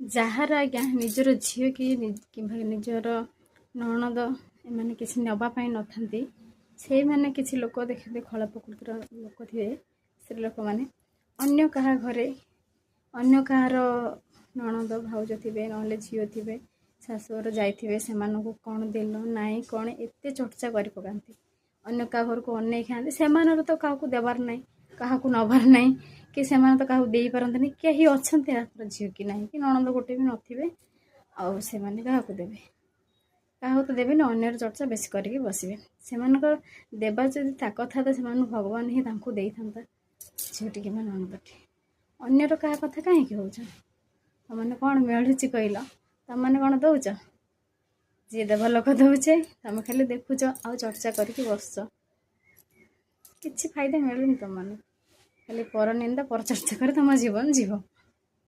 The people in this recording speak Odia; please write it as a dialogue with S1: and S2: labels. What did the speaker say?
S1: ଯାହାର ଆଜ୍ଞା ନିଜର ଝିଅ କିମ୍ବା ନିଜର ନଣନ୍ଦ ଏମାନେ କିଛି ନେବା ପାଇଁ ନଥାନ୍ତି, ସେଇମାନେ କିଛି ଲୋକ ଦେଖିବେ ଖଳ ପ୍ରକୃତିର ଲୋକ ଥିବେ, ସ୍ତ୍ରୀ ଲୋକମାନେ ଅନ୍ୟ କାହା ଘରେ ଅନ୍ୟ କାହାର ନଣନ୍ଦ ଭାଉଜ ଥିବେ, ନହେଲେ ଝିଅ ଥିବେ, ଶାଶୁଘର ଯାଇଥିବେ, ସେମାନଙ୍କୁ କ'ଣ ଦେଲ ନାହିଁ କ'ଣ ଏତେ ଚର୍ଚ୍ଚା କରି ପକାନ୍ତି। ଅନ୍ୟ କାହା ଘରକୁ ଅନେଇ ଖାଆନ୍ତି। ସେମାନଙ୍କର ତ କାହାକୁ ଦେବାର ନାହିଁ, କାହାକୁ ନେବାର ନାହିଁ, କି ସେମାନେ ତ କାହାକୁ ଦେଇପାରନ୍ତିନି। କେହି ଅଛନ୍ତି ତାଙ୍କର ଝିଅ କି ନାହିଁ, କି ନଣନ୍ଦ ଗୋଟେ ବି ନଥିବେ, ଆଉ ସେମାନେ କାହାକୁ ଦେବେ? କାହାକୁ ତ ଦେବେନି, ଅନ୍ୟର ଚର୍ଚ୍ଚା ବେଶୀ କରିକି ବସିବେ। ସେମାନଙ୍କର ଦେବା ଯଦି ତାକତ ଥାନ୍ତା, ସେମାନଙ୍କୁ ଭଗବାନ ହିଁ ତାଙ୍କୁ ଦେଇଥାନ୍ତା ଝିଅଟି କିମ୍ବା ନଣନ୍ଦଟି। ଅନ୍ୟର କାହା କଥା କାହିଁକି ହେଉଛ? ତମାନେ କ'ଣ ମିଳୁଛି କହିଲ? ତମାନେ କ'ଣ ଦେଉଛ? ଯିଏ ଦେବା ଲୋକ ଦେଉଛେ, ତମେ ଖାଲି ଦେଖୁଛ ଆଉ ଚର୍ଚ୍ଚା କରିକି ବସୁଛ। କିଛି ଫାଇଦା ମିଳୁନି ତମମାନଙ୍କୁ, ଖାଲି ପର ନିନ୍ଦା ପର ଚର୍ଚ୍ଚା କରି ତମ ଜୀବନ ଯିବ।